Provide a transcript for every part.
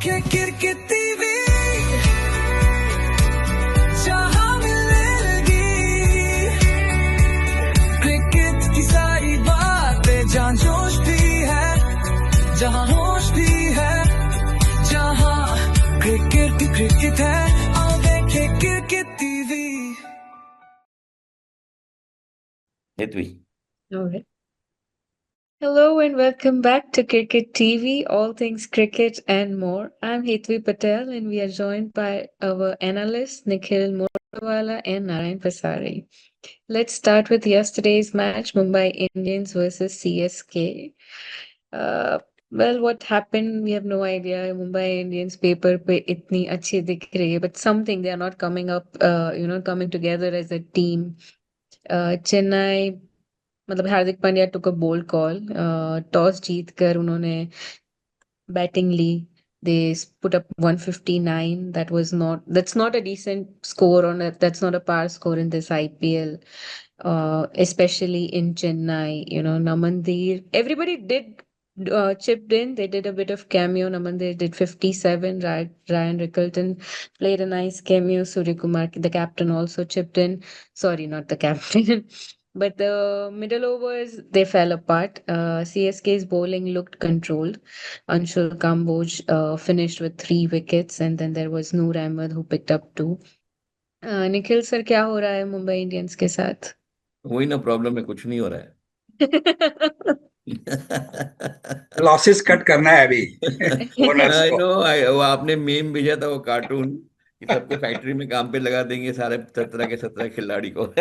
Cricket TV जहां मिलेगी cricket की सारी बातें, जहां जोश भी है, जहां होश भी है, जहां क्रिकेट है, आओ देखें cricket TV. Hetvi. All right. Hello and welcome back to Cricket TV, all things cricket and more. I'm Hetvi Patel and we are joined by our analysts Nikhil Murwala and Narayan Pasari. Let's start with yesterday's match, Mumbai Indians versus CSK. Uh, well, what happened? We have no idea. Mumbai Indians paper pe itni अच्छी दिख रही है, but something they are not coming up, coming together as a team. Chennai मतलब Hardik Pandya took a bold call. Toss जीत कर उन्होंने batting ली. They put up 159. That's not a decent score that's not a par score in this IPL, especially in Chennai. Namandir, everybody did chipped in. They did a bit of cameo. Namandir did 57. Ryan Rickelton played a nice cameo. Surya Kumar, the captain, also chipped in. Sorry, not the captain. But the middle overs, they fell apart. CSK's bowling looked controlled. Anshul Kamboj finished with 3 wickets, and then there was Noor Ahmed who picked up 2. Nikhil sir क्या हो रहा है Mumbai Indians के साथ? वही ना problem है, कुछ नहीं हो रहा है। लॉसेस कट करना है अभी ओनर्स आई को। नो, वो आपने मेम भेजा था, वो कार्टून कि सबको फैक्ट्री में काम पे लगा देंगे, सारे 17 के 17 खिलाड़ी को।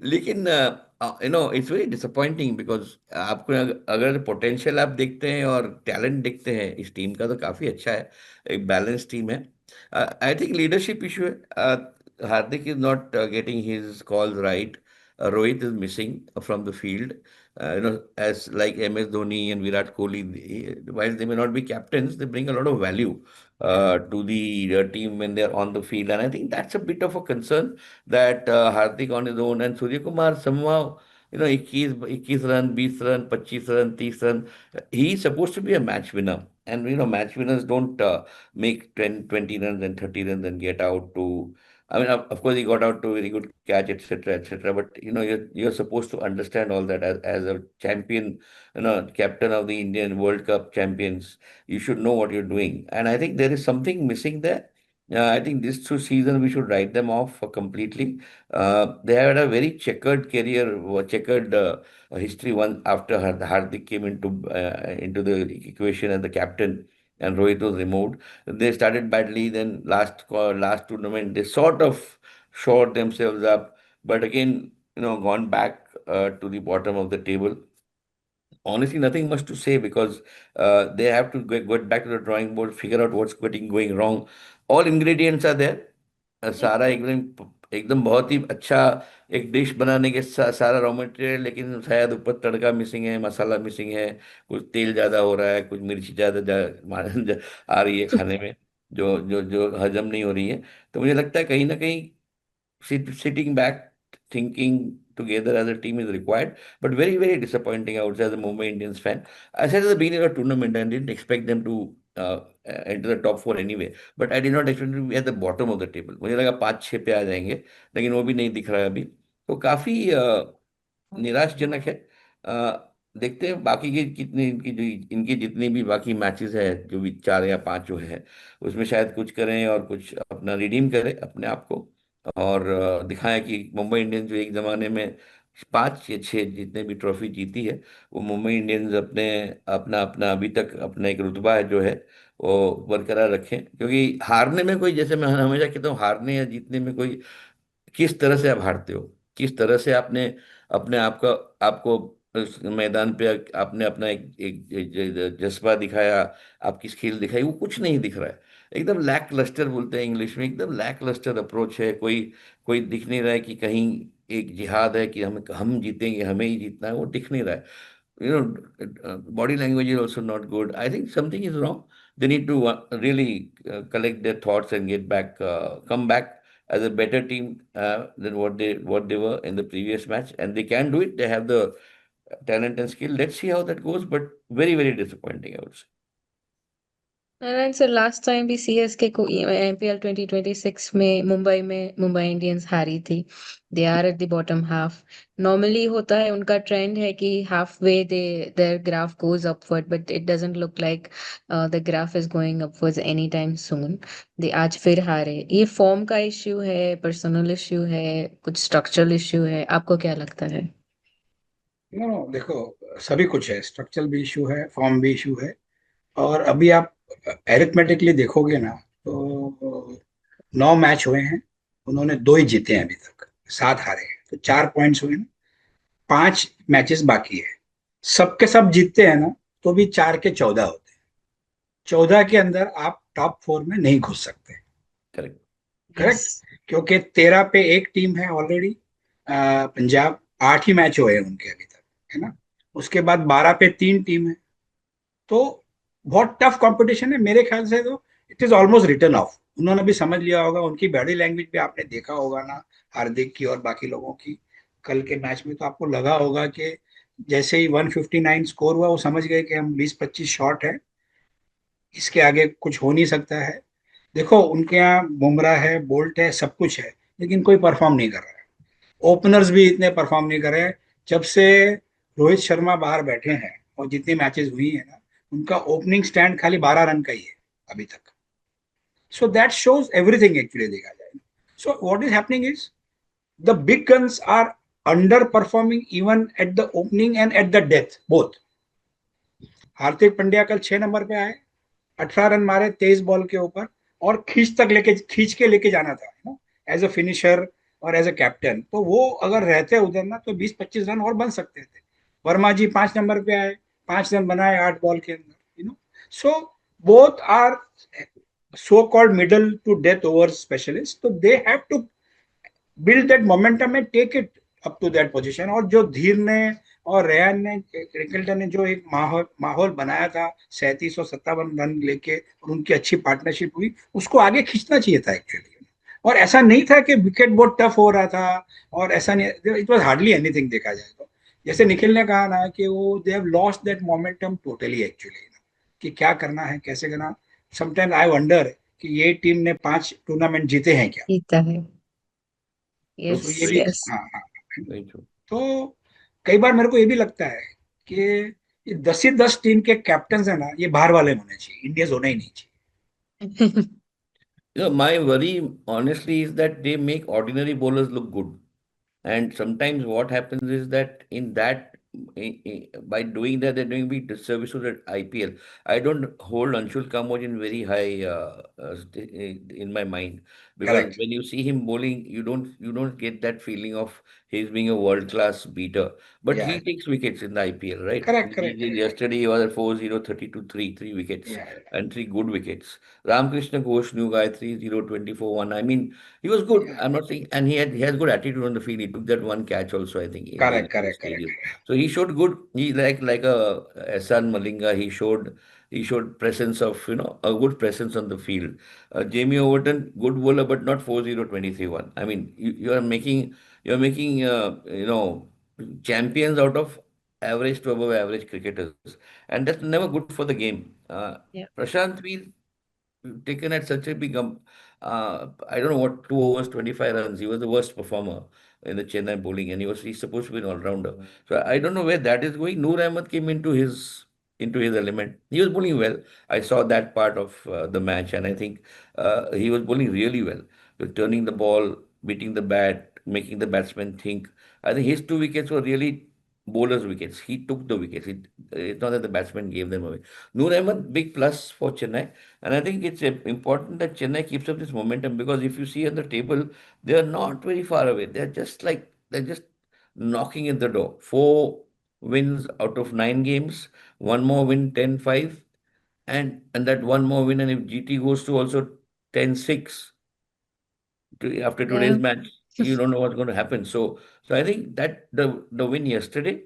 लेकिन इट्स वेरी डिसअपॉइंटिंग बिकॉज आपको अगर पोटेंशियल आप देखते हैं और टैलेंट देखते हैं, इस टीम का तो काफी अच्छा है, एक बैलेंस टीम है। आई थिंक लीडरशिप इशू है। Hardik is not getting his calls right. Rohit is missing from the field. As like MS Dhoni and Virat Kohli, while they may not be captains, they bring a lot of value to the team when they are on the field, and I think that's a bit of a concern that Hardik on his own and Surya Kumar somehow, 21 run, 20 run, 25 run, 30 run. He's supposed to be a match winner. And, match winners don't make 10, 20 runs and 30 runs and get out to. I mean, of course, he got out to a very good catch, etc., etc. But, you're supposed to understand all that as a champion, captain of the Indian World Cup champions. You should know what you're doing. And I think there is something missing there. I think this season we should write them off completely. They had a very checkered career, checkered history one after Hardik came into the equation and the captain, and Rohit was removed. They started badly. Then last tournament they sort of shored themselves up, but again, gone back to the bottom of the table. Honestly, nothing much to say because they have to go back to the drawing board, figure out what's going wrong. All ingredients are there. सारा एकदम एकदम बहुत ही अच्छा एक dish बनाने के सारा raw material, लेकिन शायद ऊपर तड़का मिसिंग है, मसाला मिसिंग है, कुछ तेल ज़्यादा हो रहा है, कुछ मिर्ची ज़्यादा आ रही है खाने में, जो जो जो हजम नहीं हो रही है। तो मुझे लगता है कहीं ना कहीं sitting back, thinking together as a team is required. But very, very disappointing, I would say, as a Mumbai Indians fan. I said at the beginning of the tournament, I didn't expect them to enter the top four anyway. But I did not expect them to be at the bottom of the table. मुझे लगा 5-6 पे आ जाएंगे, लेकिन वो भी नहीं दिख रहा है अभी। तो काफी निराशजनक है। देखते हैं बाकी के कितने इनकी जितनी भी बाकी मैचेस है, जो भी 4 या 5 जो है, उसमें शायद कुछ करें और कुछ अपना रिडीम करें अपने आप को, और दिखाया कि मुंबई इंडियंस जो एक जमाने में 5 या 6 जितने भी ट्रॉफी जीती है, वो मुंबई इंडियंस अपने अपना अपना अभी तक अपना एक रुतबा है जो है वो बरकरार रखें। क्योंकि हारने में कोई, जैसे मैं हमेशा कहता हूँ, हारने या जीतने में कोई, किस तरह से आप हारते हो, किस तरह से आपने अपने आप का आपको उस मैदान पे आपने अपना एक जज्बा दिखाया, आपकी स्किल दिखाई, वो कुछ नहीं दिख रहा है। एकदम लैक लस्टर बोलते हैं इंग्लिश में, एकदम लैक लस्टर अप्रोच है। कोई कोई दिख नहीं रहा है कि कहीं एक जिहाद है कि हम जीतेंगे, हमें ही जीतना है, वो दिख नहीं रहा है। Body language is also not good. I think something is wrong. They need to really collect their thoughts and get back, come back as a better team than what they were in the previous match, and they can do it. They have the talent and skill. Let's see how that goes, but very, very disappointing, I would say. Narayan sir last time भी CSK को IPL 2026 में Mumbai Indians हारी थी. They are at the bottom half. Normally होता है, उनका trend है कि half way their graph goes upward, but it doesn't look like the graph is going upwards any time soon. They आज फिर हारे. ये फॉर्म का इश्यू है, पर्सनल इश्यू है, कुछ स्ट्रक्चरल इश्यू है? आपको क्या लगता है? नो नो, देखो, सभी कुछ है, स्ट्रक्चरल भी इशू है, फॉर्म भी इशू है। और अभी आप एरिथमेटिकली देखोगे ना, तो 9 मैच हुए हैं, उन्होंने 2 ही जीते हैं अभी तक, 7 हारे हैं, तो 4 पॉइंट्स हुए ना। 5 मैचेस बाकी है, सबके सब जीतते हैं ना, तो भी 4 के 14 होते हैं। 14 के अंदर आप टॉप 4 में नहीं घुस सकते। Correct. यस. करेक्ट। क्योंकि 13 पे एक टीम है ऑलरेडी, पंजाब, 8 ही मैच हुए हैं उनके अभी तक, है ना। उसके बाद 12 पे 3 टीम है, तो बहुत टफ कंपटीशन है मेरे ख्याल से। तो it is almost return of, उन्होंने भी समझ लिया होगा, उनकी बॉडी लैंग्वेज भी आपने देखा होगा ना, हार्दिक की और बाकी लोगों की। कल के मैच में तो आपको लगा होगा कि जैसे ही 159 स्कोर हुआ, वो समझ गए कि हम 20-25 शॉट है, इसके आगे कुछ हो नहीं सकता है। देखो, उनके यहाँ बुमराह है, बोल्ट है, सब कुछ है, लेकिन कोई परफॉर्म नहीं कर रहा है। ओपनर्स भी इतने परफॉर्म नहीं कर रहे हैं। जब से रोहित शर्मा बाहर बैठे हैं और जितनी मैचेस हुई है ना, उनका ओपनिंग स्टैंड खाली 12 रन का ही है अभी तक। So that shows everything actually, देखा जाए। So what is happening is the big guns are underperforming even at the opening and at the death both. Hardik Pandya कल 6 नंबर पे आए, 18 रन मारे 23 बॉल के ऊपर, और खींच के लेके जाना था ना, एज अ फिनिशर और एज अ कैप्टन। तो वो अगर रहते उधर ना, तो 20-25 रन और बन सकते थे। वर्मा जी 5 नंबर पे आए, 5 रन बनाए 8 बॉल के अंदर, so both are so called middle to death overs specialists, so they have to build that momentum and take it up to that position। और जो धीर ने और रेयान ने, क्रिकेटर ने जो एक माहौल बनाया था, 3757 रन लेके, और उनकी अच्छी पार्टनरशिप हुई, उसको आगे खींचना चाहिए था एक्चुअली। और ऐसा नहीं था कि विकेट बहुत टफ हो रहा था, और ऐसा नहीं, इट वाज हार्डली एनीथिंग देखा जाए तो। जैसे निखिल ने कहा ना कि वो they have lost that momentum totally actually, कि क्या करना है, कैसे करना। समटाइम्स आई वंडर कि ये टीम ने 5 टूर्नामेंट जीते हैं क्या। जीता है. तो यस, ये भी, यस. हाँ हाँ। Very true. तो कई बार मेरे को ये भी लगता है कि ये 10 ही 10 टीम के कैप्टन है ना, ये बाहर वाले होने चाहिए, इंडियंस होना ही नहीं चाहिए। My worry, honestly, is that they make ordinary bowlers look good. And sometimes what happens is that by doing that, they're doing big disservice to the IPL. I don't hold Anshul Kamboj in very high in my mind, because correct. when you see him bowling, you don't get that feeling of he's being a world class beater. But या he takes wickets in the IPL, right? Correct correct correct. Yesterday he was at 4-0, 32, 3 wickets या and 3 good wickets. Ramkrishna Ghosh, new guy, 3-0, 24-1. I mean, he was good. I'm not saying, and he has good attitude on the field. He took that one catch also, I think, in correct the correct stadium. Correct. So he showed good. He like a Ehsan Malinga. He showed presence of a good presence on the field. Jamie Overton, good bowler, but not 4-0, 23-1. I mean, you're making champions out of average to above average cricketers, and that's never good for the game. Yeah. Prashant Veer taken at such a big, I don't know what, 2 overs, 25 runs. He was the worst performer in the Chennai bowling, and he's supposed to be an all-rounder. So I don't know where that is going. Noor Ahmed came into his element. He was bowling well. I saw that part of the match, and I think he was bowling really well. He was turning the ball, beating the bat, making the batsman think. I think his 2 wickets were really bowler's wickets. He took the wickets. It's not that the batsman gave them away. Noor Ahmed, big plus for Chennai. And I think it's important that Chennai keeps up this momentum, because if you see on the table, they are not very far away. They're just knocking at the door. 4 wins out of 9 games, one more win, 10-5, and that one more win. And if GT goes to also 10-6 after Yeah. today's match, you don't know what's going to happen. So I think that the win yesterday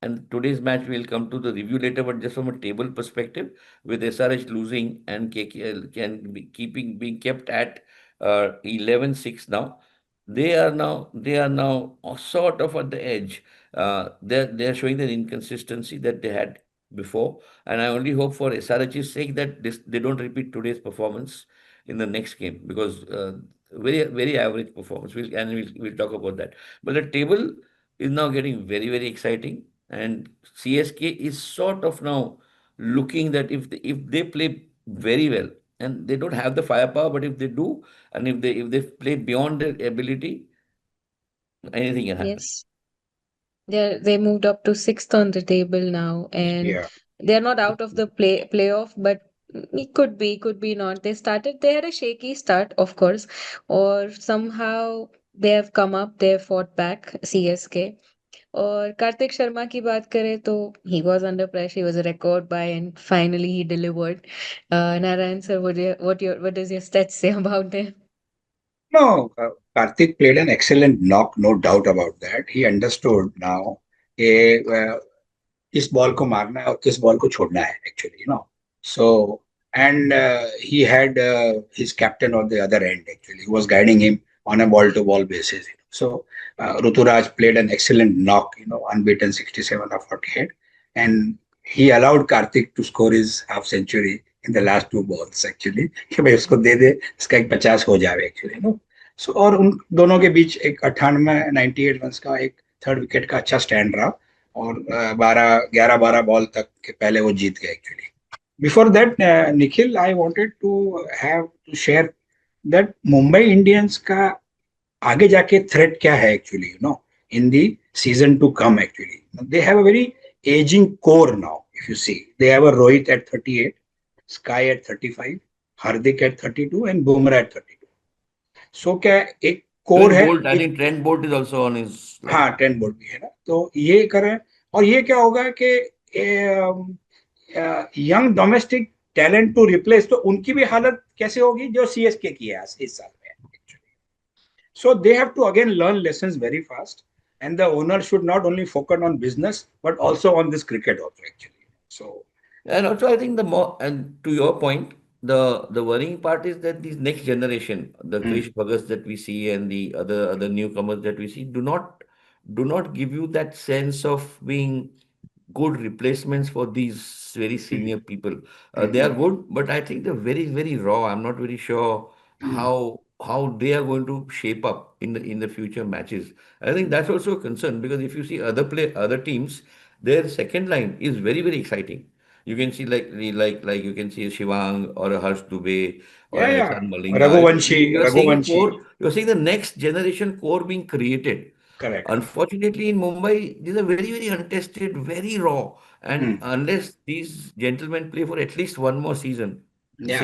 and today's match, we'll come to the review later, but just from a table perspective, with SRH losing and KKL can be being kept at 11-6 now. They are now sort of at the edge. they're showing the inconsistency that they had before, and I only hope for SRH's sake that they don't repeat today's performance in the next game, because very average performance. We'll talk about that. But the table is now getting very exciting, and CSK is sort of now looking that if they play very well, and they don't have the firepower, but if they do, and if they play beyond their ability, anything can happen. Yes. They moved up to sixth on the table now, and Yeah. they're not out of the playoff, but it could be not. They had a shaky start, of course, or somehow they have come up, they have fought back, CSK. और कार्तिक शर्मा की बात करें तो he was under pressure, he was a record buy, and finally he delivered. Narayan sir, what does your stats say about him? No, Karthik played an excellent knock, no doubt about that. He understood now. इस ball को मारना है और किस ball को छोड़ना है actually so and he had his captain on the other end actually, who was guiding him on a ball to ball basis, so Ruturaj played an excellent knock, unbeaten 67 of 48, and he allowed Karthik to score his half century in the last two balls actually, कि भाई उसको दे दे, इसका एक 50 हो जावे actually so और उन दोनों के बीच एक 98 98 रन का एक थर्ड विकेट का अच्छा स्टैंड रहा, और 12 बॉल तक के पहले वो जीत गए actually. Before that Nikhil, I wanted to have to share that Mumbai Indians का आगे जाके थ्रेट क्या है actually, in the season to come actually. They have a very ageing core now. If you see, they have a Rohit at 38, Sky at 35, Hardik at 32 and Bumrah at 32. सो क्या एक core Even है. Bolt, I think Trent Bolt is also on his हाँ, line. 10 board भी है ना, तो ये करें. और ये क्या होगा कि young domestic talent to replace, तो उनकी भी हालत कैसे होगी जो सीएसके की है इस साल में. So they have to again learn lessons very fast, and the owner should not only focus on business but also on this cricket also actually. So And also, I think the more, and to your point, the worrying part is that these next generation, the Krish Bhagats that we see and the other newcomers that we see, do not give you that sense of being good replacements for these very senior people. They are good, but I think they're very raw. I'm not very sure how they are going to shape up in the future matches. I think that's also a concern, because if you see other teams, their second line is very exciting. You can see like you can see a Shivang or a Harsh Dubey or या an या Ihsan Malinga. Raghuvanshi You are seeing a Raghuvanshi core. You are seeing the next generation core being created. Correct. Unfortunately, in Mumbai, these are very untested, very raw. And unless these gentlemen play for at least one more season, the या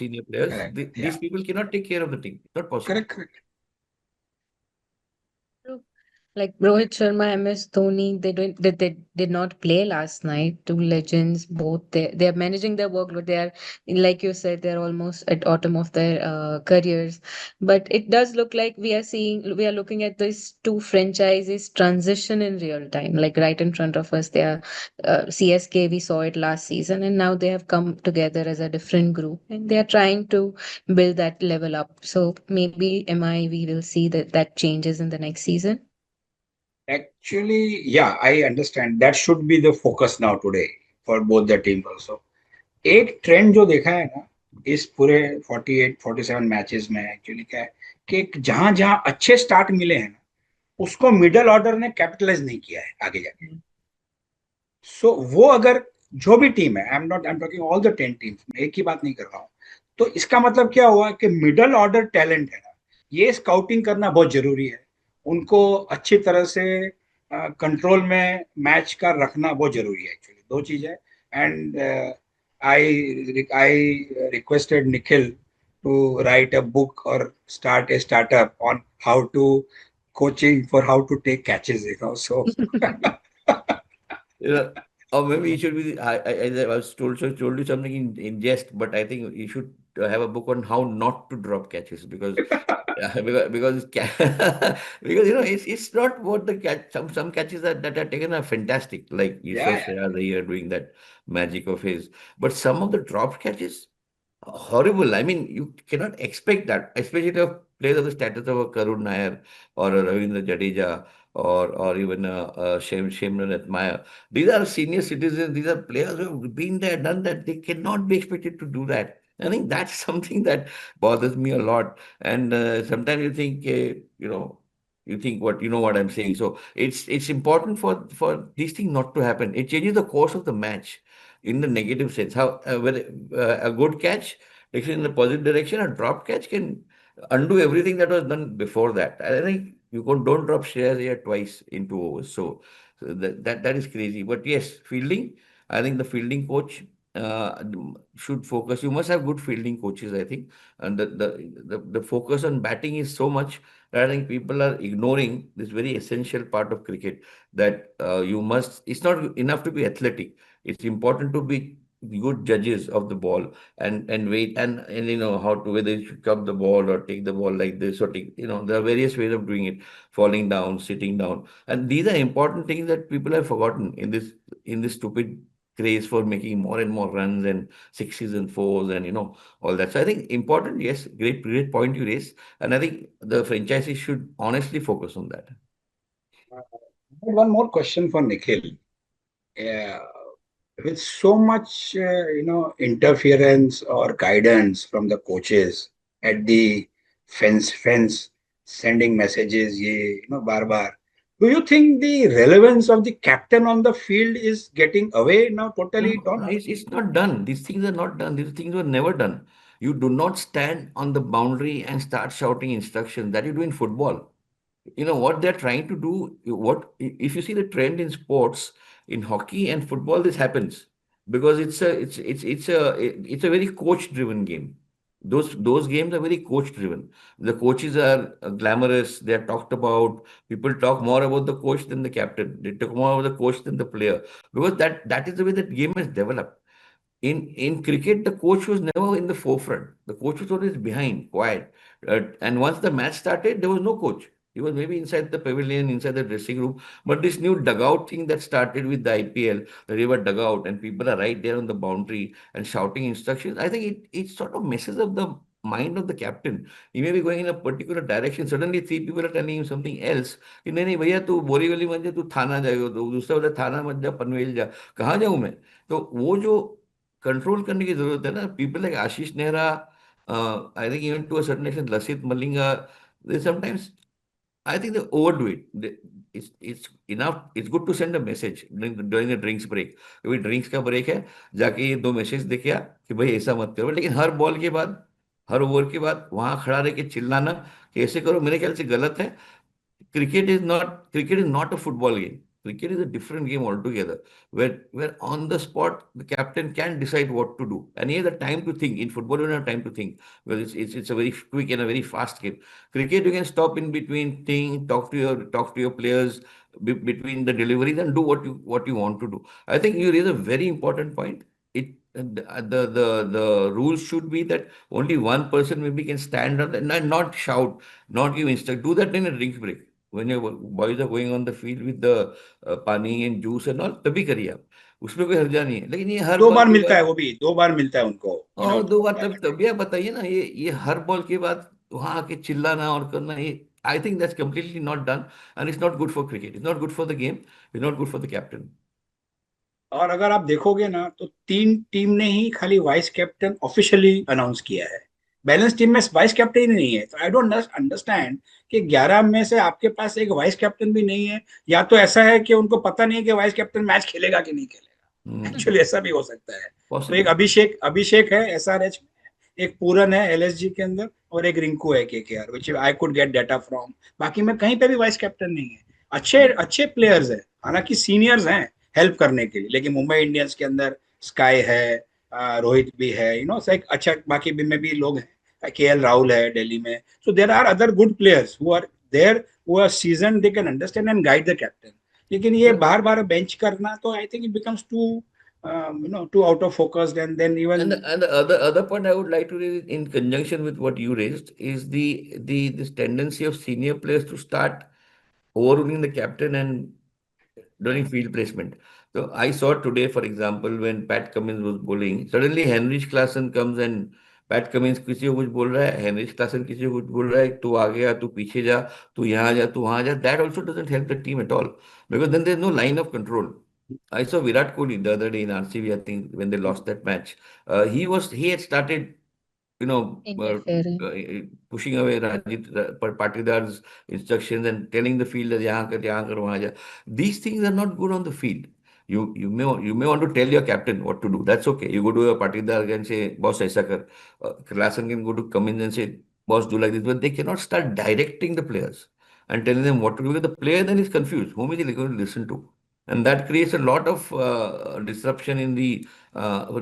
senior players, correct. these या people cannot take care of the team. It's not possible. Correct. Like Rohit Sharma, MS Dhoni, they did not play last night. Two legends, both they are managing their work, but they are, like you said, they're almost at autumn of their careers. But it does look like we are looking at these two franchises transition in real time, like right in front of us. They are CSK. We saw it last season, and now they have come together as a different group, and they are trying to build that level up. So maybe we will see that changes in the next season. Actually, yeah, I understand. That should be the focus now today for both the teams also. एक trend जो देखा है ना इस पूरे 48 47 matches में actually क्या है कि जहां जहां अच्छे स्टार्ट मिले हैं ना, उसको मिडल ऑर्डर ने कैपिटलाइज नहीं किया है आगे जाके. सो वो अगर जो भी टीम है, I am talking all the 10 teams, मैं एक ही बात नहीं कर रहा हूँ, तो इसका मतलब क्या हुआ कि मिडल ऑर्डर टैलेंट है ना, ये स्काउटिंग करना बहुत जरूरी है. उनको अच्छी तरह से कंट्रोल में मैच का रखना बहुत जरूरी है एक्चुअली. दो चीज है. And I requested Nikhil to write a book और start a startup on how to coaching for how to take catches, so Yeah. Or maybe you should be. I was told you something in jest, but I think you should have a book on how not to drop catches, because yeah, because it's not what the catch. Some catches that are taken are fantastic, like you saw yeah. Shreyas Iyer doing that magic of his. But some of the drop catches, horrible. I mean, you cannot expect that, especially of players of the status of a Karun Nair or a Ravindra Jadeja or even Shimron Atmaya. These are senior citizens. These are players who have been there, done that. They cannot be expected to do that. I think that's something that bothers me a lot. And sometimes you think, you think what you know what I'm saying. So it's important for these things not to happen. It changes the course of the match in the negative sense. How whether a good catch takes it in the positive direction, a drop catch can undo everything that was done before that. I think don't drop shares here twice in 2 overs. So that is crazy. But yes, fielding. I think the fielding coach should focus. You must have good fielding coaches, I think, and the focus on batting is so much that I think people are ignoring this very essential part of cricket. That you must. It's not enough to be athletic. It's important to be good judges of the ball and wait and how to whether you should come the ball or take the ball like this or take there are various ways of doing it, falling down, sitting down, and these are important things that people have forgotten in this stupid craze for making more and more runs and sixes and fours and all that. So I think important, yes, great point you raised, and I think the franchises should honestly focus on that. One more question for Nikhil. Uh, with so much, interference or guidance from the coaches at the fence, sending messages, bar bar. Do you think the relevance of the captain on the field is getting away now, totally, No, Tom? no, it's not done. These things are not done. These things were never done. You do not stand on the boundary and start shouting instructions. That you do in football. What they're trying to do, if you see the trend in sports, in hockey and football, this happens because it's a very coach driven game. Those games are very coach driven. The coaches are glamorous, they're talked about. People talk more about the coach than the captain. They talk more about the coach than the player, because that is the way that game is developed. In cricket, the coach was never in the forefront. The coach was always behind, quiet. And once the match started, there was no coach. He was maybe inside the pavilion, inside the dressing room. But this new dugout thing that started with the IPL, the river dugout, and people are right there on the boundary and shouting instructions, I think it sort of messes up the mind of the captain. He may be going in a particular direction. Suddenly, three people are telling him something else. कि नहीं नहीं भैया तू बोरीवली मत जा, तू थाना जाएगा, तो दूसरा बोला थाना मत जा, पनवेल जा, कहाँ जाऊँ मैं? तो वो जो कंट्रोल करने की जरूरत है ना, people like Ashish Nehra, I think even to a certain extent Lasith Malinga, they sometimes I think they overdo it. It's enough. It's good to send a message during the drinks break. क्योंकि ड्रिंक्स का ब्रेक है, जाके ये दो मैसेज देके आ कि भाई ऐसा मत करो, लेकिन हर बॉल के बाद, हर ओवर के बाद वहां खड़ा रह के चिल्लाना कि ऐसे करो, मेरे ख्याल से गलत है. Cricket is not a football game. Cricket is a different game altogether, where on the spot the captain can decide what to do, and he has the time to think. In football, you don't have time to think because it's a very quick and a very fast game. Cricket, you can stop in between, think, talk to your players between the deliveries, and do what you want to do. I think you raise a very important point. The rules should be that only one person maybe can stand up and not shout, not give instruct. Do that in a drinks break when your boys are going on the field with the पानी and juice and all, तभी करिए आप, उसमें कोई हर्जा नहीं है. लेकिन ये हर दो बॉल बार के मिलता है, बाद, वो भी 2 बार मिलता है उनको, और दो बार तब टॉर्नामेंट तभी आप बताइए ना, ये हर बॉल के बाद वहां आके चिल्लाना और करना, ये I think that's completely not done, and it's not good for cricket, it's not good for the game, it's not good for the captain. और अगर आप देखोगे ना तो 3 टीम ने ही खाली वाइस कैप्टन ऑफिशियली अनाउंस किया है। बैलेंस टीम में वाइस कैप्टन ही नहीं है, तो आई डोंट अंडरस्टैंड कि 11 में से आपके पास एक वाइस कैप्टन भी नहीं है। या तो ऐसा है कि उनको पता नहीं है कि वाइस कैप्टन मैच खेलेगा कि नहीं खेलेगा, एक्चुअली ऐसा भी हो सकता है। तो एक पॉसिबल. अभिषेक अभिषेक है एसआरएच में, एक पूरन है एलएसजी के अंदर, और एक रिंकू है KKR, which I could get data from. बाकी में कहीं पे भी वाइस कैप्टन नहीं है। अच्छे अच्छे प्लेयर्स हैं, हालांकि सीनियर्स हैं हेल्प करने के लिए, लेकिन मुंबई इंडियंस के अंदर स्काई है, रोहित भी है, एक अच्छा, बाकी भी में भी लोग हैं, केएल राहुल है दिल्ली में। So there are other good players who are there, who are season, they can understand and guide the captain. लेकिन ये बार बार बेंच करना, तो I think it becomes too out of focus, and then even And the other point I would like to raise in conjunction with what you raised is the this tendency of senior players to start overruling the captain and during field placement. So I saw today, for example, when Pat Cummins was bowling, suddenly Henrich Klassen comes and PAT Cummins किसी को कुछ बोल रहा है, Heinrich Klaasen किसी को कुछ बोल रहा है, तू आगे जा, तू पीछे जा, तू यहाँ जा, तू वहां जा, that also doesn't help the team at all, because then there's no line of control. I saw Virat Kohli the other day in RCB, I think, when they lost that match. He had started, you know, Interfering. pushing away Patidar's instructions and telling the field that यहाँ कर, वहाँ जा. These things are not good on the field. You may want to tell your captain what to do. That's okay. You go to your Patidar and say, boss, ऐसा कर. Klassen can go to Cummins and say, boss, do like this. But they cannot start directing the players and telling them what to do, because the player then is confused. Whom is he going to listen to? And that creates a lot of disruption in the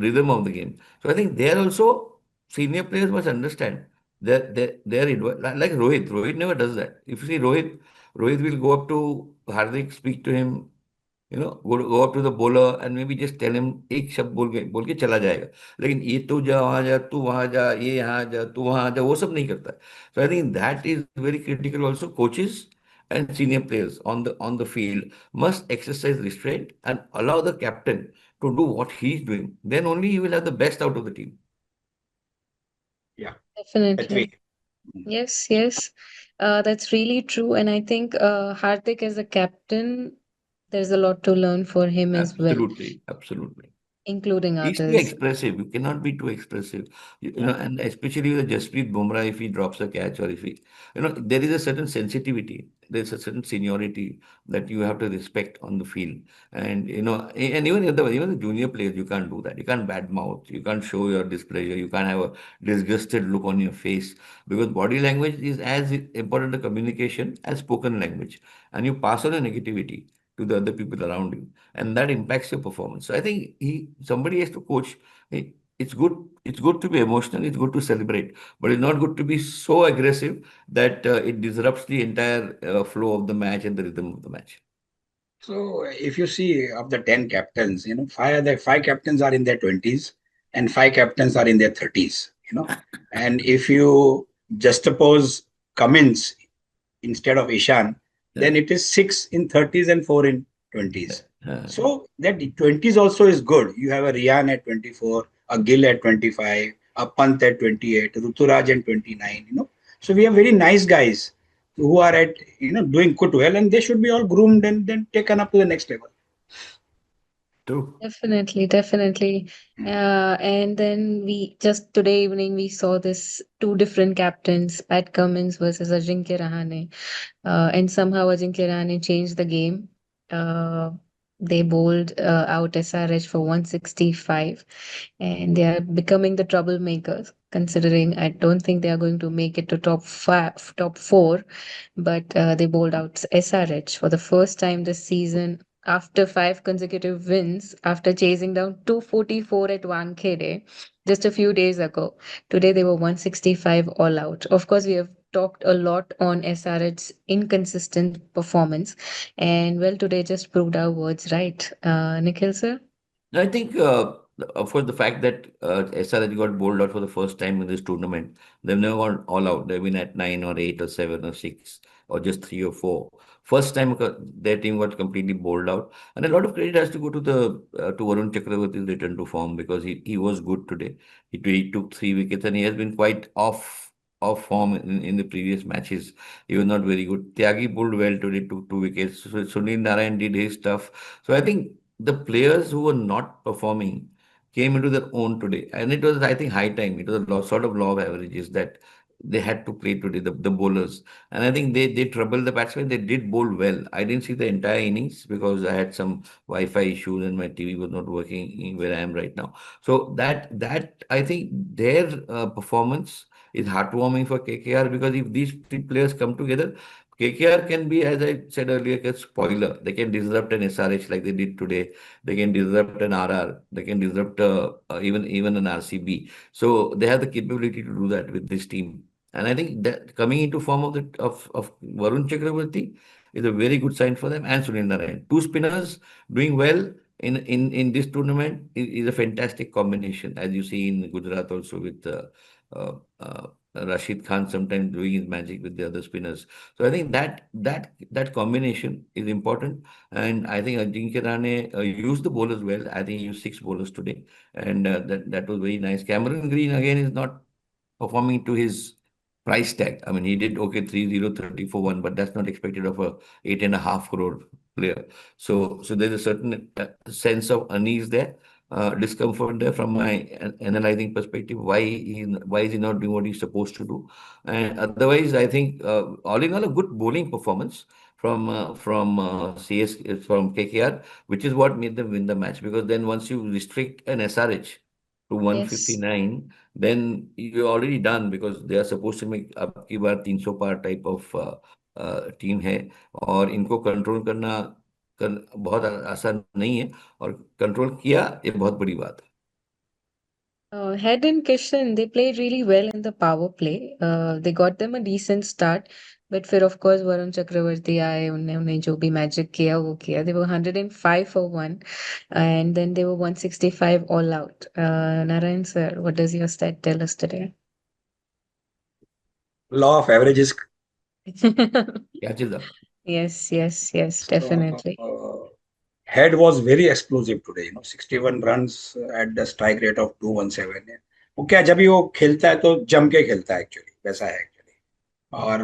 rhythm of the game. So I think there also senior players must understand that like Rohit. Rohit never does that. If you see Rohit will go up to Hardik, speak to him, go up to the bowler and maybe just tell him एक शब्द बोल के चला जाएगा. लेकिन ये तू जा वहां जा, तू वहां जा, ये यहाँ जा, तू वहां जा, वो सब नहीं करता. So I think that is very critical also. Coaches and senior players on the field must exercise restraint and allow the captain to do what he's doing. Then only you will have the best out of the team. Yeah, Definitely. agree. Yes, yes. That's really true. And I think Hardik as a captain, there's a lot to learn for him as well, Absolutely, absolutely. including He's too others. expressive. You cannot be too expressive. Yeah. And especially with Jasprit Bumrah, if he drops a catch or if there is a certain sensitivity. There's a certain seniority that you have to respect on the field. And, and even the junior players, you can't do that. You can't badmouth. You can't show your displeasure. You can't have a disgusted look on your face, because body language is as important a communication as spoken language. And you pass on a negativity to the other people around you, and that impacts your performance. So I think somebody has to coach. It's good. It's good to be emotional. It's good to celebrate, but it's not good to be so aggressive that it disrupts the entire flow of the match and the rhythm of the match. So if you see of the 10 captains, five captains are in their 20s and five captains are in their 30s. And if you juxtapose Cummins instead of Ishan, then Yeah. it is six in 30s and four in Yeah. 20s. So that 20s also is good. You have a Rian at 24, a Gill at 25, a Pant at 28, Ruturaj at 29. So we have very nice guys who are at doing good well, and they should be all groomed and then taken up to the next level. True. Definitely, definitely. And then we just today evening we saw this two different captains, Pat Cummins versus Ajinkya Rahane. And somehow Ajinkya Rahane changed the game. Uh, they bowled out SRH for 165, and they are becoming the troublemakers. Considering I don't think they are going to make it to top five, top four, but they bowled out SRH for the first time this season after five consecutive wins, after chasing down 244 at Wankhede just a few days ago. Today they were 165 all out. Of course, we have talked a lot on SRH's inconsistent performance, and well, today just proved our words right. Nikhil sir? I think, of course, the fact that SRH got bowled out for the first time in this tournament, they've never gone all out. They've been at 9 or 8 or 7 or 6 or just 3 or 4. First time their team got completely bowled out, and a lot of credit has to go to Varun Chakravarti's return to form, because he was good today. He took 3 wickets and he has been quite off form in the previous matches. He was not very good. Tyagi bowled well today, took 2 wickets. So Sunil Narayan did his stuff. So I think the players who were not performing came into their own today. And it was, I think, high time. It was a sort of law of averages that they had to play today, the bowlers. And I think they troubled the batsmen. They did bowl well. I didn't see the entire innings because I had some Wi-Fi issues and my TV was not working where I am right now. So that I think their performance is heartwarming for KKR, because if these three players come together, KKR can be, as I said earlier, a spoiler. They can disrupt an SRH like they did today. They can disrupt an RR. They can disrupt even an RCB. So they have the capability to do that with this team. And I think that coming into form of Varun Chakravarti is a very good sign for them, and Sunil Narayan. Two spinners doing well in this tournament is a fantastic combination, as you see in Gujarat also with uh, uh, Rashid Khan sometimes doing his magic with the other spinners. So I think that combination is important, and I think Ajinkya Rahane used the bowlers well. I think he used 6 bowlers today, and that was very nice. Cameron Green again is not performing to his price tag. I mean, he did okay 3-0, 30-1, but that's not expected of a 8.5 crore player. So there's a certain sense of unease there, discomfort there from my analyzing perspective. Why is he not doing what he's supposed to do? And otherwise, I think all in all, a good bowling performance from from KKR, which is what made them win the match. Because then once you restrict an SRH to Yes. 159, then you're already done, because they are supposed to make अब की बार 300 पार type of team है, और इनको control बहुत आसान नहीं है, और कंट्रोल किया, ये बहुत बड़ी बात है. Head and Kishan, they played really well in the power play. They got them a decent start, but फिर of course वरुण चक्रवर्ती आए, उन्होंने जो भी मैजिक किया वो किया. They were 105 for one, and then they were 165 all out. Narayan sir, what does your stat tell us today? Law of averages. Catches up. Yes, So, definitely. head was very explosive today. 61 runs at the strike rate of 217. वो क्या, जब भी वो खेलता है तो जम के खेलता है, एक्चुअली वैसा है एक्चुअली. और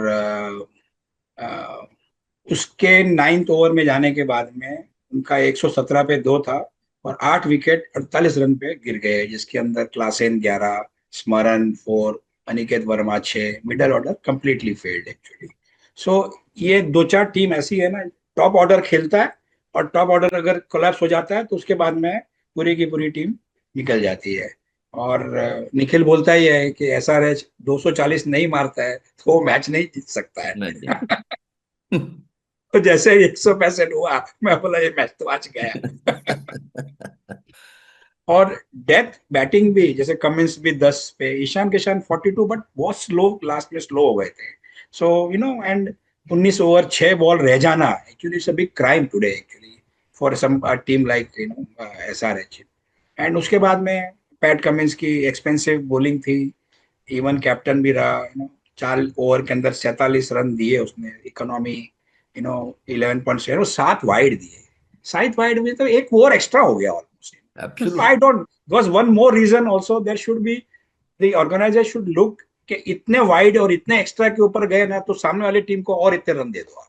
उसके 9th ओवर में जाने के बाद में उनका 117 पे 2 था, और 8 विकेट 48 रन पे गिर गए, जिसके अंदर Klaasen 11, Smaran 4, Aniket Verma 6, middle order completely failed actually. So ये दो चार टीम ऐसी है ना, टॉप ऑर्डर खेलता है, और टॉप ऑर्डर अगर कोलैप्स हो जाता है तो उसके बाद में पूरी की पूरी टीम निकल जाती है. और निखिल बोलता ही है कि एसआरएच 240 नहीं मारता है तो वो मैच नहीं जीत सकता है. नहीं. तो जैसे 165 हुआ, मैं बोला ये मैच तो आज गया. और डेथ बैटिंग भी, जैसे कमिंस भी 10 पे, ईशान किशन 42, बट बहुत स्लो, लास्ट में स्लो हो गए थे. सो एंड 19 ओवर 6 बॉल रह जाना, actually it's a big crime today actually for some team like SRH. And उसके बाद में पैट कमिंस की एक्सपेंसिव बॉलिंग थी, इवन कैप्टन भी रहा. 4 ओवर के अंदर 47 रन दिए उसने, इकोनॉमी 11.7, 7 वाइड दिए. 7 वाइड में तो एक ओवर एक्स्ट्रा हो गया almost. I Absolutely. don't. There was one more reason also. There should be, the organizer should look कि इतने वाइड और इतने एक्स्ट्रा के ऊपर गए ना, तो सामने वाली टीम को और इतने रन दे दो आप.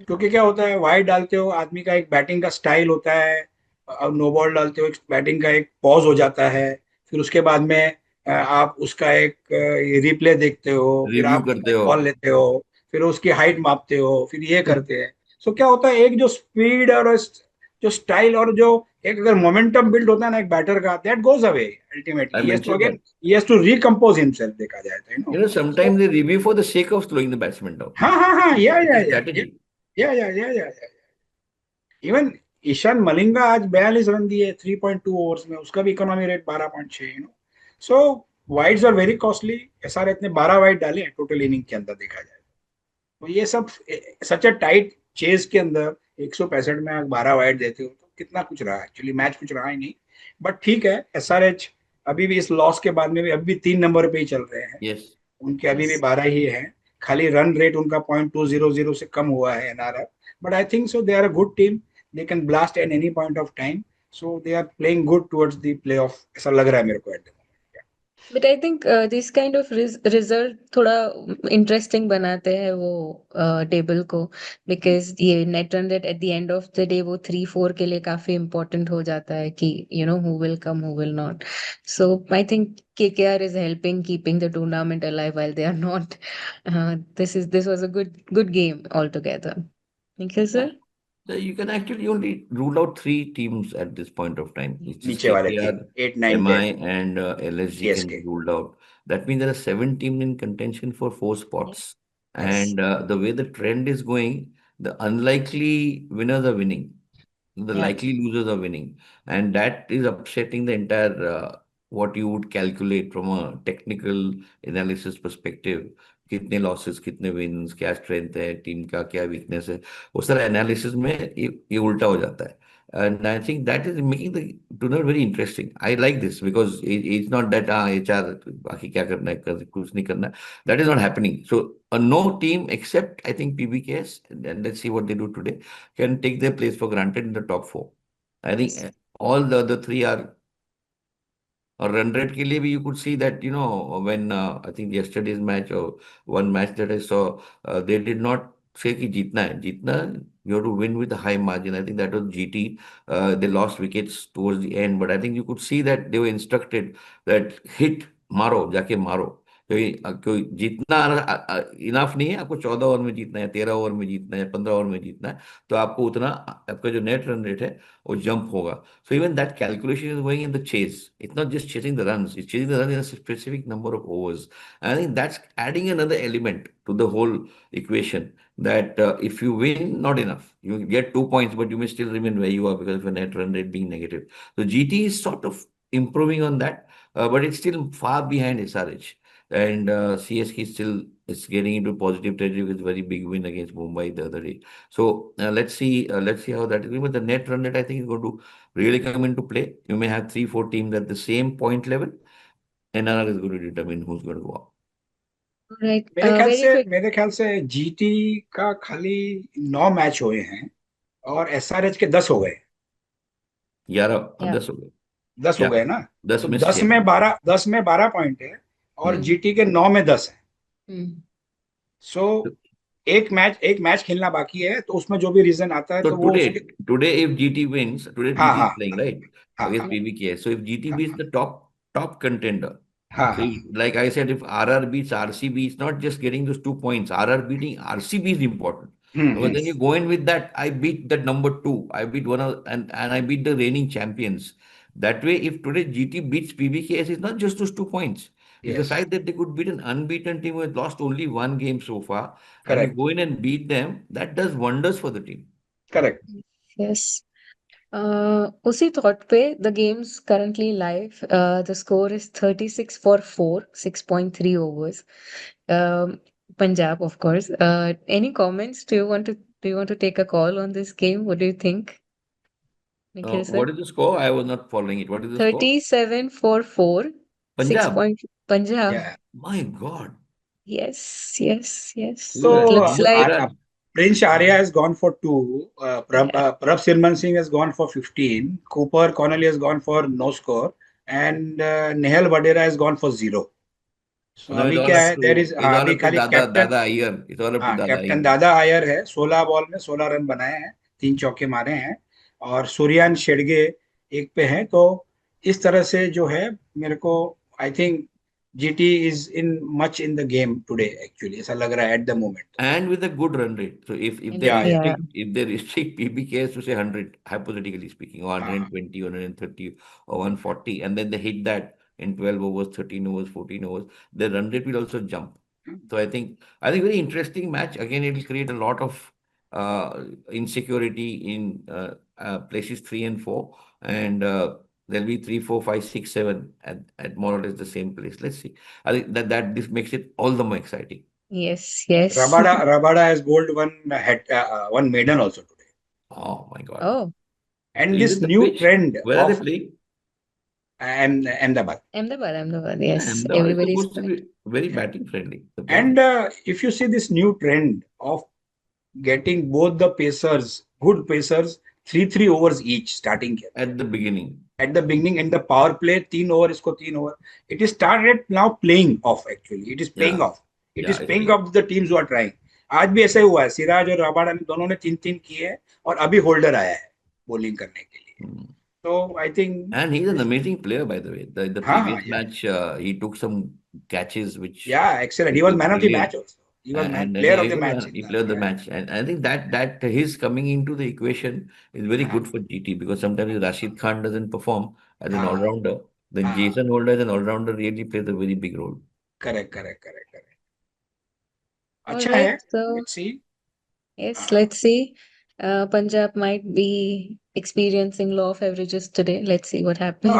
क्योंकि क्या होता है, वाइड डालते हो, आदमी का एक बैटिंग का स्टाइल होता है, अब नो बॉल डालते हो, बैटिंग का एक पॉज हो जाता है, फिर उसके बाद में आप उसका एक रिप्ले देखते हो, फिर रिव्यू आप उसका करते हो. बॉल लेते हो, फिर उसकी हाइट मापते हो, फिर ये करते हैं. सो क्या होता है, एक जो स्पीड और जो स्टाइल और जो एक अगर मोमेंटम बिल्ड होता है ना एक बैटर का, that goes away I ultimately. mentioned that. He has to recompose himself, देखा जाए तो Sometimes they review for the sake of slowing the batsman down. हाँ हाँ हाँ, या It's या a या strategy. या इवन ईशान मलिंगा आज 42 रन दिए 3.2 ओवर्स में, उसका भी economy rate 12.6. So wides are very costly. SRH ने 12 वाइड डाले टोटल इनिंग के अंदर, देखा जाए तो ये सब सच अ टाइट चेज के अंदर 165 में आप 12 वाइड देते हो तो कितना कुछ रहा, एक्चुअली मैच कुछ रहा ही नहीं. बट ठीक है, एसआरएच अभी भी इस लॉस के बाद में भी अभी भी 3 नंबर पे ही चल रहे हैं. Yes. उनके अभी भी Yes. 12 ही हैं. खाली रन रेट उनका 0.200 से कम हुआ है NRF. But I think so they are a good team. They can blast at any point of time. So they are playing good towards the play off, ऐसा लग रहा है मेरे को at the moment. But I think this kind of result थोड़ा interesting बनाते हैं वो टेबल को, because ये net run rate at the end of the day वो 3-4 के लिए काफी important हो जाता है कि who will come, who will not. So I think KKR is helping keeping the tournament alive while they are not. This was a good game altogether. Nikhil Yeah. sir? So you can actually only rule out three teams at this point of time. It's just नीचे वाले KKR, 3, 8, 9, 10, MI, and LSG can be CSK. ruled out. That means there are 7 teams in contention for 4 spots. Yes. And the way the trend is going, the unlikely winners are winning. The Yeah. likely losers are winning. And that is upsetting the entire what you would calculate from a technical analysis perspective. कितने losses, कितने wins, क्या strength है team का, क्या weakness है, उस तरह analysis में ये उल्टा हो जाता है. And I think that is making the tournament very interesting. I like this because it's not that HR बाकी क्या करना है, कुछ नहीं करना. That is not happening. So no team except I think PBKS, and let's see what they do today, can take their place for granted in the top 4. I think Yes. all the other three are और run rate के लिए भी you could see that when I think yesterday's match और one match that I saw they did not say कि जीतना है जीतना, you have to win with high margin. I think that was GT, they lost wickets towards the end, but I think you could see that they were instructed that hit, मारो जाके मारो। कोई जीतना enough नहीं है, आपको 14 over में जीतना है, 13 ओवर में जीतना है, 15 ओवर में जीतना है, तो आपको उतना आपका जो नेट रन रेट है वो जंप होगा। So even that calculation is going in the chase. It's not just chasing the runs, it's chasing the runs in a specific number of overs. And I think that's adding another element to the whole equation. That if you win, not enough. You get 2 points, but you may still remain where you are because of your net run rate being negative. So GT is sort of improving on that, but it's still far behind SRH. And CSK is getting into positive territory with a very big win against Mumbai the other day. So let's see how that is going. But the net run rate, I think, is going to really come into play. You may have 3, 4 teams at the same point level. NRR is going to determine who's going to go up. Right. मेरे ख्याल Very से quick. मेरे ख्याल से GT का खाली 9 match हुए हैं और एसआरएच के 10 हो गए। 11 Yeah. 10 हो गए। 10 हो या गए ना, 10 तो मिस किया। 10 में 12 पॉइंट है और हम्म। जीटी के 9 में 10 है। Hmm. सो एक मैच खेलना बाकी है, तो उसमें जो भी रीजन आता है So तो वो उसके। today if GT wins, today हाँ GT हाँ is playing right हाँ against हाँ PBK. So if GT हाँ beats the top contender, हाँ so हाँ like I said, if RR beats RCB, it's not just getting those 2 points. RR beating RCB is important because hmm. then you go in with that. I beat that number two. I beat one of and I beat the reigning champions. That way, if today GT beats PBKS, it's not just those 2 points. It's the yes, fact that they could beat an unbeaten team who has lost only one game so far, and you correct go in and beat them. That does wonders for the team. Correct. Yes. उसी thought पे the game's currently live. The score is 36 for 4, 6.3 overs. Punjab, of course. Any comments? Do you want to take a call on this game? What do you think, Nikhil sir? What is the score? I was not following it. What is the score? 37 for 4, 6 Punjab. point Punjab. या My God. Yes, yes, yes. Who So It has looks Mohammad like, Siraj? Prince Arya has gone for 2. yeah. Prab Sirman Singh has gone for 15. Cooper Connolly has gone for no score, and Nehal Vadera has gone for 0. So No, it's अभी all क्या up है, देर to is, it's all अभी up to खाली Dada captain. Dada Iyer. It's all up to हाँ, Dada captain Iyer. दादा आयर है, 16 ball में 16 run बनाए हैं, 3 चौके मारे हैं, और सूर्यान शेडगे एक पे हैं। तो इस तरह से जो है, मेरे को I think GT is in much in the game today, actually ऐसा लग रहा है eight the moment. And with a good run rate. So if they Yeah. restrict if they restrict PBKs to say 100, hypothetically speaking, or हाँ 120, 130, or 140, and then they hit that in 12 overs, 13 overs, 14 overs, the run rate will also jump. So I think very interesting match. Again, it will create a lot of insecurity in places 3 and 4, and there'll be 3, 4, 5, 6, 7 at more or less the same place. Let's see. I think that this makes it all the more exciting. Yes, yes. Rabada has bowled one maiden also today. Oh my God. Oh, So And is this it the new pitch? trend Where are they of playing? Ahmedabad. Ahmedabad. Yeah, Yes, Ahmedabad is everybody's supposed to point. be very Yeah. batting friendly. And Surprising. if you see this new trend of getting both the pacers, good pacers, 3 3 overs each starting here. At the beginning. At the beginning in the power play, 3 over इसको 3 over. It is started now playing off actually. It is paying Yeah. off. It Yeah, is it's paying big. off the teams who are trying. आज भी ऐसा ही हुआ है, सिराज और Rabada ने दोनों ने 3 3 किए हैं, और अभी होल्डर आया है बॉलिंग करने के लिए। Hmm. तो I think And he's an amazing player, by the way. The हाँ हाँ, previous match, he took some catches yeah, excellent. He which was was man of the match brilliant. also. He was And player yeah, of the match in he the, played the yeah. match. And I think that his coming into the equation is very हाँ good for GT because sometimes if Rashid Khan doesn't perform as an हाँ all-rounder, then हाँ, Jason Holder as an all-rounder really plays a very big role. Correct correct correct correct. All अच्छा है, right, so let's see. yes, let's see. Punjab might be experiencing law of averages today. Let's see what happens.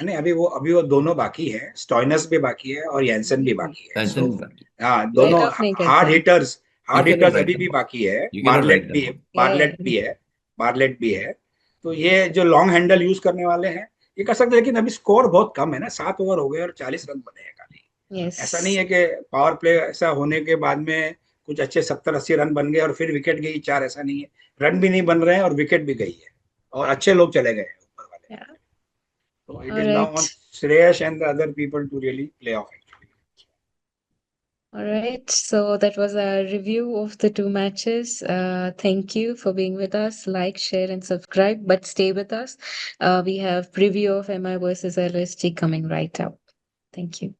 नहीं, अभी वो दोनों बाकी है, Stoinis भी बाकी है और यैनसन भी बाकी है। सो Tension, हाँ, दोनों Write off नहीं हार्ड करते हैं. Hitters, you hard cannot hitters write अभी them भी off. बाकी है। You cannot write them off. Yeah. Bartlett भी है। तो ये जो लॉन्ग हैंडल यूज करने वाले हैं, ये कर सकते हैं, लेकिन अभी स्कोर बहुत कम है ना, 7 ओवर हो गए और 40 रन बने हैं खाली। ऐसा नहीं Yes. है कि पावर प्ले ऐसा होने के बाद में कुछ अच्छे 70 80 रन बन गए और फिर विकेट गई 4, ऐसा नहीं है। रन भी नहीं बन रहे हैं और विकेट भी गई है, और अच्छे लोग चले गए हैं ऊपर वाले। Yeah. So it All is now on right. Shreyash and the other people to really play off actually. All right. So that was our review of the two matches. Thank you for being with us. Like, share, and subscribe, but stay with us. We have preview of MI versus LSG coming right up. Thank you.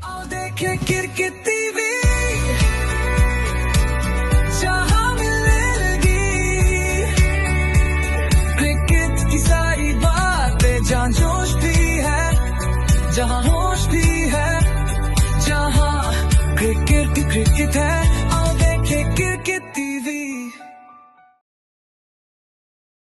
आओ देखे cricket TV जहां मिलने लगी cricket की सारी बातें जहां जोश भी है जहां होश भी है जहां क्रिकेट है